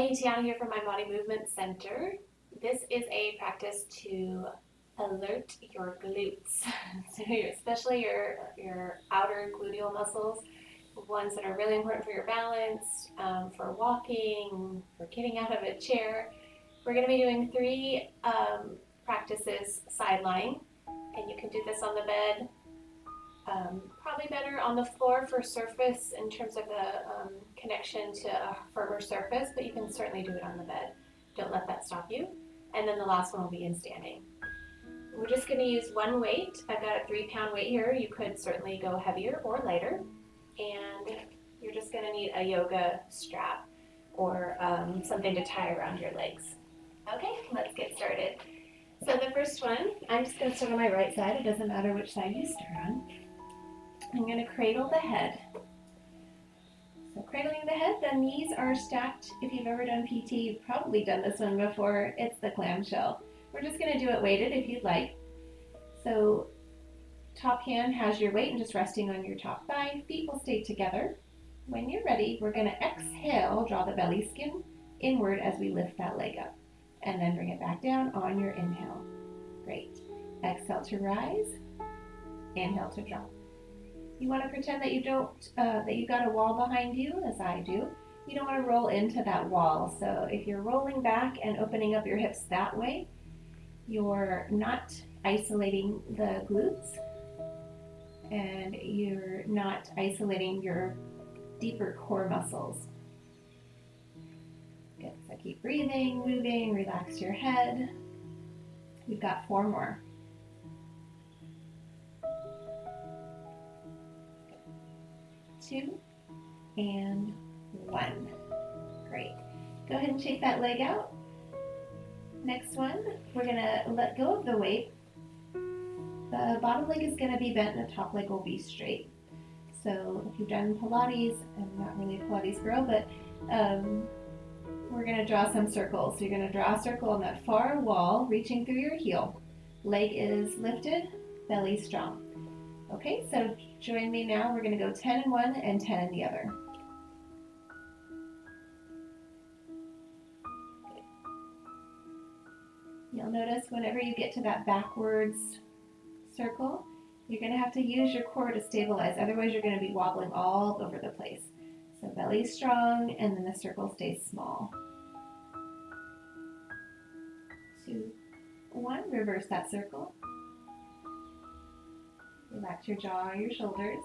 Kelly and Tiana here from my Body Movement Center. This is a practice to alert your glutes, so especially your outer gluteal muscles, ones that are really important for your balance, for walking, for getting out of a chair. We're going to be doing three practices side lying, and you can do this on the bed. Probably better on the floor for surface in terms of the connection to a firmer surface, but you can certainly do it on the bed. Don't let that stop you. And then the last one will be in standing. We're just going to use one weight. I've got a 3-pound weight here. You could certainly go heavier or lighter. And you're just going to need a yoga strap or something to tie around your legs. Okay, let's get started. So the first one, I'm just going to start on my right side. It doesn't matter which side you start on. I'm going to cradle the head. So cradling the head, the knees are stacked. If you've ever done PT, you've probably done this one before. It's the clamshell. We're just going to do it weighted if you'd like. So top hand has your weight and just resting on your top thigh. Feet will stay together. When you're ready, we're going to exhale, draw the belly skin inward as we lift that leg up. And then bring it back down on your inhale. Great. Exhale to rise. Inhale to drop. You want to pretend that you got a wall behind you, as I do. You don't want to roll into that wall. So if you're rolling back and opening up your hips that way, you're not isolating the glutes and you're not isolating your deeper core muscles. Good. So keep breathing, moving, relax your head. We've got 4 more. 2 and 1. Great. Go ahead and shake that leg out. Next one, we're going to let go of the weight. The bottom leg is going to be bent and the top leg will be straight. So if you've done Pilates, I'm not really a Pilates girl, but we're going to draw some circles. So you're going to draw a circle on that far wall, reaching through your heel. Leg is lifted, belly strong. Okay, so join me now. We're going to go 10 in one and 10 in the other. You'll notice whenever you get to that backwards circle, you're going to have to use your core to stabilize. Otherwise, you're going to be wobbling all over the place. So belly strong, and then the circle stays small. 2, 1, reverse that circle. Relax your jaw, your shoulders.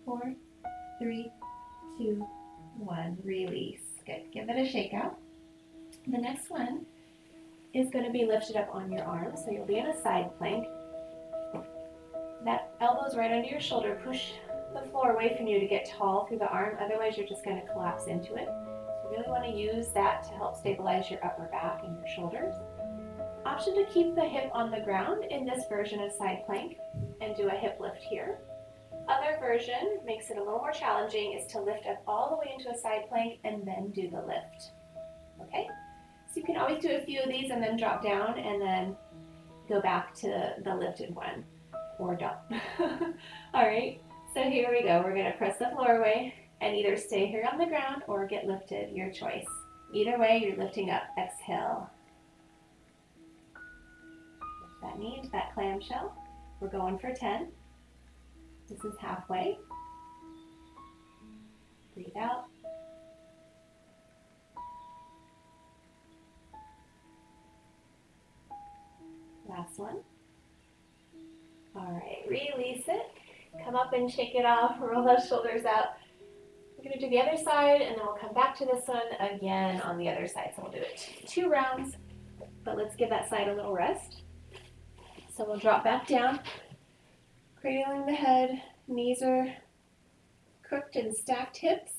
4, 3, 2, 1, release. Good. Give it a shake out. The next one is going to be lifted up on your arms, so you'll be in a side plank. That elbow's right under your shoulder. Push the floor away from you to get tall through the arm, otherwise you're just going to collapse into it. So you really want to use that to help stabilize your upper back and your shoulders. Option to keep the hip on the ground in this version of side plank and do a hip lift here. Other version makes it a little more challenging, is to lift up all the way into a side plank and then do the lift. Okay? So you can always do a few of these and then drop down and then go back to the lifted one, or don't. All right, so here we go. We're going to press the floor away and either stay here on the ground or get lifted, your choice. Either way, you're lifting up. Exhale. Lift that knee into that clamshell. We're going for 10. This is halfway. Breathe out. Last one. All right, release it. Come up and shake it off. Roll those shoulders out. We're going to do the other side, and then we'll come back to this one again on the other side. So we'll do it 2 rounds, but let's give that side a little rest. So we'll drop back down, cradling the head. Knees are crooked and stacked hips.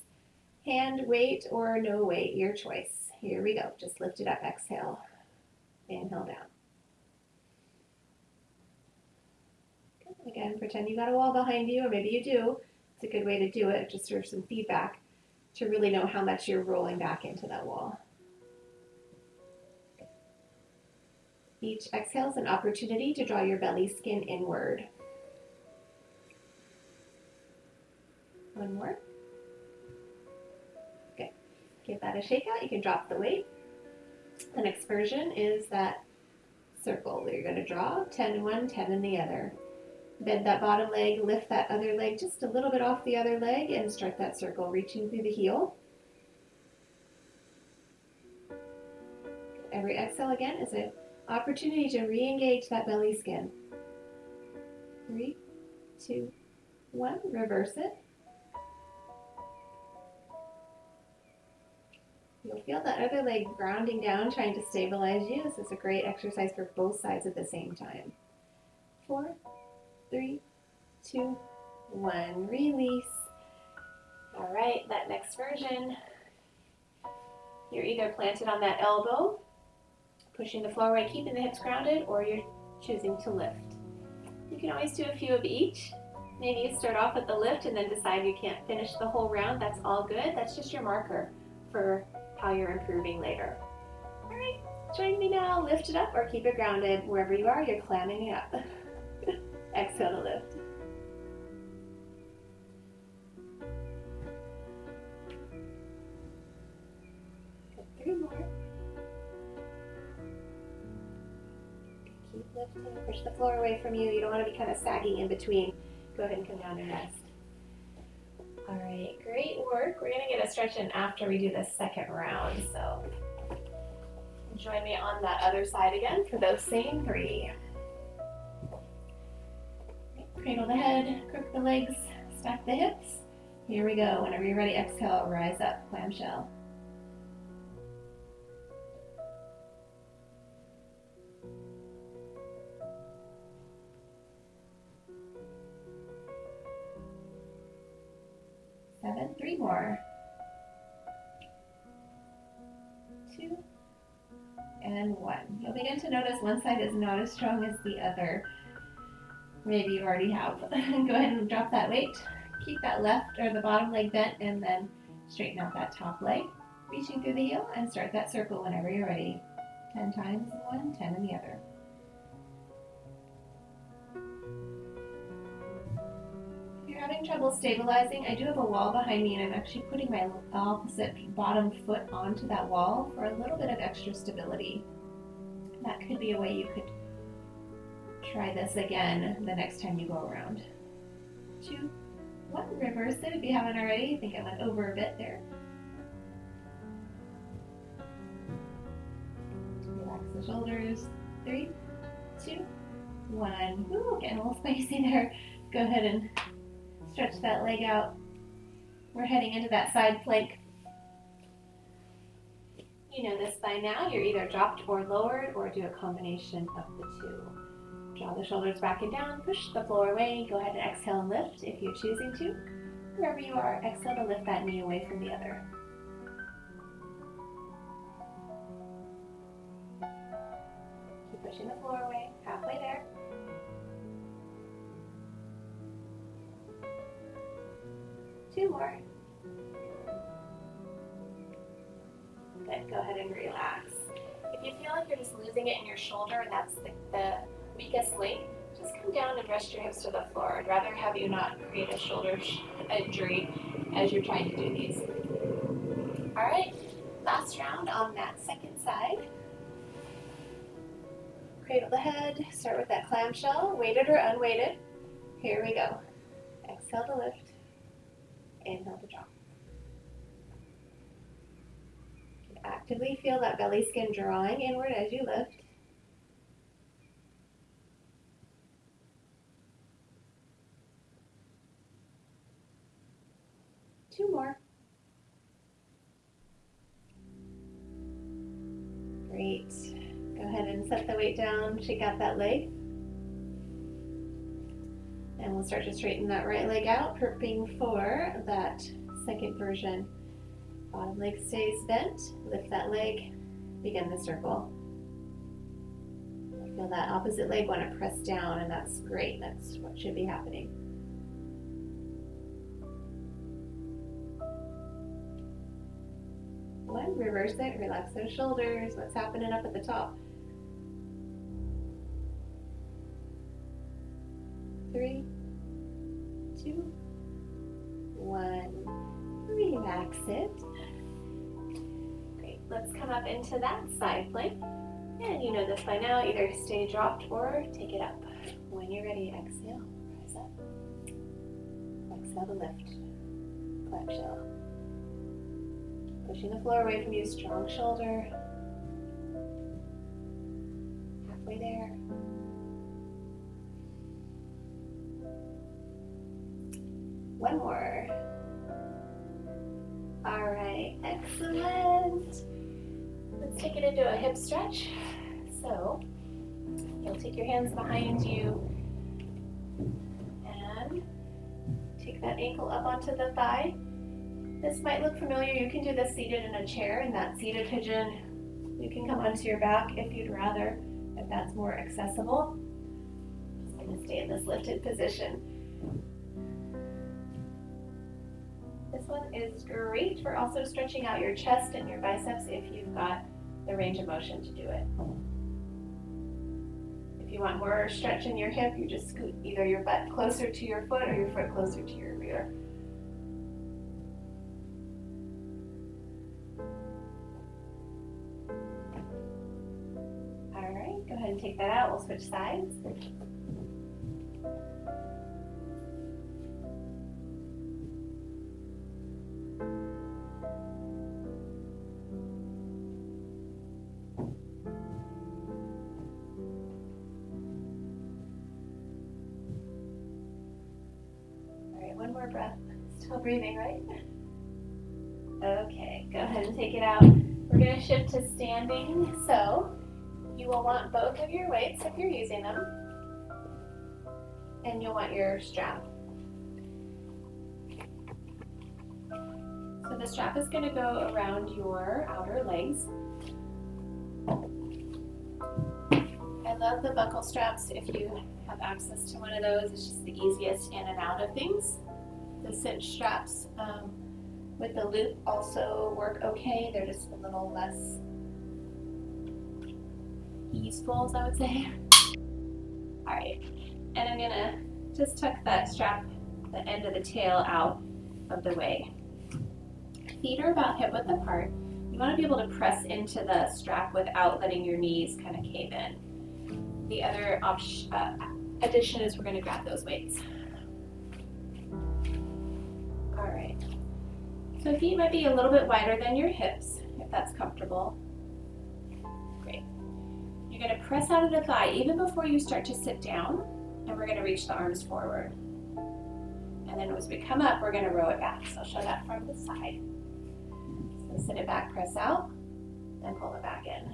Hand weight or no weight, your choice. Here we go. Just lift it up. Exhale. Inhale down. Again, pretend you got a wall behind you, or maybe you do. It's a good way to do it, just for some feedback to really know how much you're rolling back into that wall. Each exhale is an opportunity to draw your belly skin inward. 1 more. Give that a shake out. You can drop the weight. The next version is that circle that you're going to draw, 10 in one, 10 in the other. Bend that bottom leg, lift that other leg just a little bit off the other leg, and start that circle, reaching through the heel. Every exhale again is an opportunity to re-engage that belly skin. 3, 2, 1, reverse it. You'll feel that other leg grounding down, trying to stabilize you. This is a great exercise for both sides at the same time. 4, 3, 2, 1, release. All right, that next version, you're either planted on that elbow, pushing the floor away, keeping the hips grounded, or you're choosing to lift. You can always do a few of each. Maybe you start off with the lift and then decide you can't finish the whole round. That's all good. That's just your marker for how you're improving later. All right, join me now. Lift it up or keep it grounded. Wherever you are, you're clamming it up. Exhale to lift. Good, 3 more. Keep lifting. Push the floor away from you. You don't want to be kind of sagging in between. Go ahead and come down and rest. All right, great work. We're going to get a stretch in after we do the second round. So join me on that other side again for those same 3. Cradle the head, crook the legs, stack the hips. Here we go. Whenever you're ready, exhale, rise up, clamshell. Seven, 3 more. 2, and 1. You'll begin to notice one side is not as strong as the other. Maybe you already have. Go ahead and drop that weight. Keep that left or the bottom leg bent, and then straighten out that top leg. Reaching through the heel, and start that circle whenever you're ready. 10 times in one, 10 in the other. If you're having trouble stabilizing, I do have a wall behind me, and I'm actually putting my opposite bottom foot onto that wall for a little bit of extra stability. That could be a way you could try this again the next time you go around. 2, 1, reverse it if you haven't already. I think I went over a bit there. Relax the shoulders. 3, 2, 1. Ooh, getting a little spicy there. Go ahead and stretch that leg out. We're heading into that side plank. You know this by now. You're either dropped or lowered, or do a combination of the 2. Draw the shoulders back and down, push the floor away. Go ahead and exhale and lift if you're choosing to. Wherever you are, exhale to lift that knee away from the other. Keep pushing the floor away, halfway there. Two more. Good, go ahead and relax. If you feel like you're just losing it in your shoulder and that's the weakest link, just come down and rest your hips to the floor. I'd rather have you not create a shoulder injury as you're trying to do these. All right, last round on that second side. Cradle the head, start with that clamshell, weighted or unweighted. Here we go. Exhale to lift, inhale to drop. Actively feel that belly skin drawing inward as you lift. Two more. Great. Go ahead and set the weight down, shake out that leg. And we'll start to straighten that right leg out, prepping for that second version. Bottom leg stays bent, lift that leg, begin the circle. Feel that opposite leg want to press down, and that's great. That's what should be happening. One, reverse it, relax those shoulders. What's happening up at the top? 3, 2, 1. Relax it. let's come up into that side plank. And you know this by now, either stay dropped or take it up. When you're ready, exhale, rise up. Exhale to lift, clench. Pushing the floor away from you, strong shoulder. Halfway there. One more. All right, excellent. Let's take it into a hip stretch. So you'll take your hands behind you and take that ankle up onto the thigh. This might look familiar. You can do this seated in a chair in that seated pigeon. You can come onto your back if you'd rather, if that's more accessible. Just going to stay in this lifted position. This one is great for also stretching out your chest and your biceps if you've got the range of motion to do it. If you want more stretch in your hip, you just scoot either your butt closer to your foot or your foot closer to your rear. All right, go ahead and take that out. We'll switch sides. One more breath. Still breathing, right? Okay, go ahead and take it out. We're going to shift to standing. So you will want both of your weights if you're using them. And you'll want your strap. So the strap is going to go around your outer legs. I love the buckle straps. If you have access to one of those, it's just the easiest in and out of things. The cinch straps with the loop also work okay. They're just a little less easeful, I would say. All right, and I'm gonna just tuck that strap, the end of the tail out of the way. Feet are about hip width apart. You want to be able to press into the strap without letting your knees kind of cave in. The other addition is we're going to grab those weights. All right. So feet might be a little bit wider than your hips, if that's comfortable. Great. You're going to press out of the thigh even before you start to sit down, and we're going to reach the arms forward. And then as we come up, we're going to row it back. So I'll show that from the side. So sit it back, press out, and pull it back in.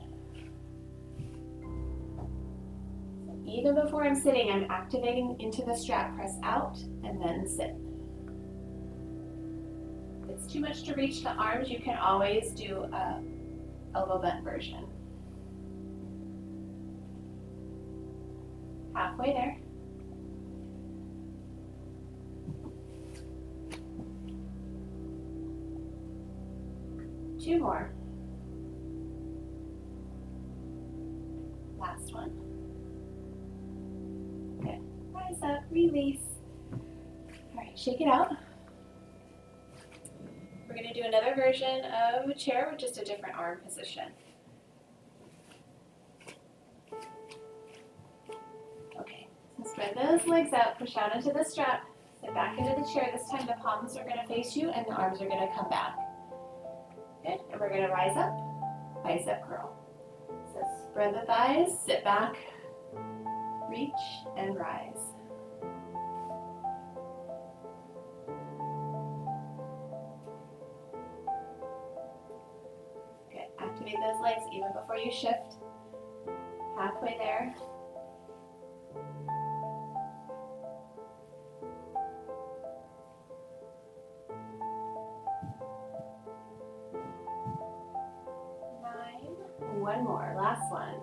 Even before I'm sitting, I'm activating into the strap, press out, and then sit. If it's too much to reach the arms, you can always do a elbow bent version. Halfway there. Two more. Last one. Good. Rise up, release. All right, shake it out. We're going to do another version of a chair with just a different arm position. Okay, so spread those legs out, push out into the strap, sit back into the chair. This time the palms are going to face you and the arms are going to come back. Good, and we're going to rise up, bicep curl. So spread the thighs, sit back, reach, and rise. Good, activate those legs even before you shift. Halfway there. One more, last one.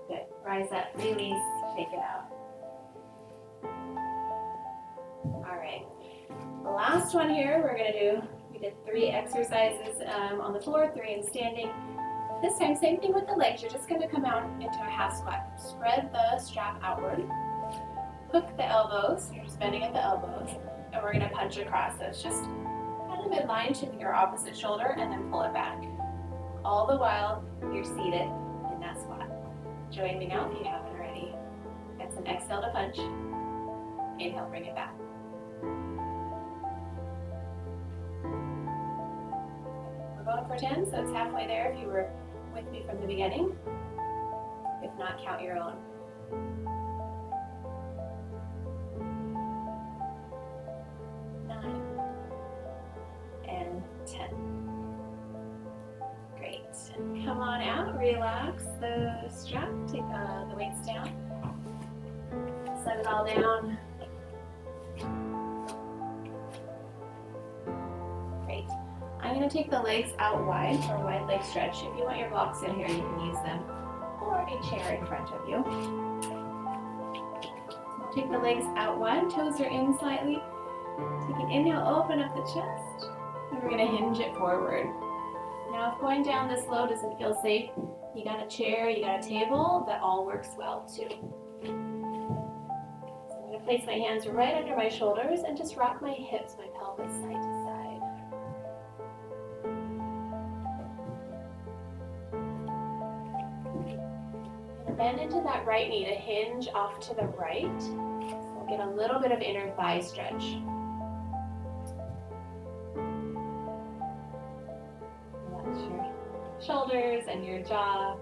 Good, rise up, release, shake it out. All right, the last one here we're gonna do, we did 3 exercises on the floor, 3 in standing. This time, same thing with the legs, you're just gonna come out into a half squat. Spread the strap outward, hook the elbows, you're just bending at the elbows, and we're gonna punch across. So it's just kind the midline to your opposite shoulder and then pull it back. All the while you're seated in that squat. Join me now if you haven't already. That's an exhale to punch. Inhale, bring it back. We're going for 10, so it's halfway there if you were with me from the beginning. If not, count your own. 9 and 10. Great. Come on out, relax the strap, take the weights down. Set it all down. Great. I'm going to take the legs out wide for a wide leg stretch. If you want your blocks in here, you can use them, or a chair in front of you. So take the legs out wide, toes are in slightly. Take an inhale, open up the chest, and we're going to hinge it forward. Now, if going down this low doesn't feel safe, you got a chair, you got a table, that all works well too. I'm going to place my hands right under my shoulders and just rock my hips, my pelvis side to side. And bend into that right knee to hinge off to the right. So we'll get a little bit of inner thigh stretch. Relax your shoulders and your jaw.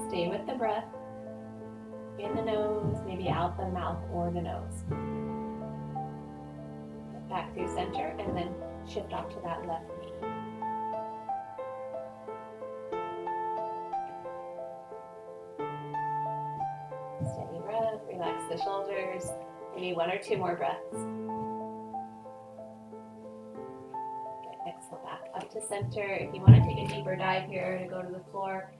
Stay with the breath. In the nose, maybe out the mouth or the nose. Get back through center and then shift off to that left knee. Steady breath, relax the shoulders. Maybe 1 or 2 more breaths. Good, exhale back up to center. If you want to take a deeper dive here to go to the floor,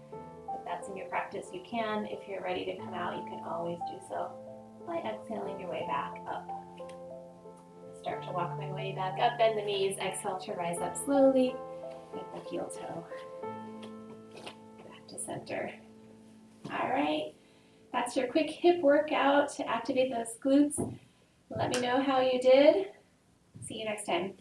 if that's in your practice, you can. If you're ready to come out, you can always do so by exhaling your way back up. Start to walk my way back up, bend the knees, exhale to rise up slowly with the heel toe. Back to center. All right, that's your quick hip workout to activate those glutes. Let me know how you did. See you next time.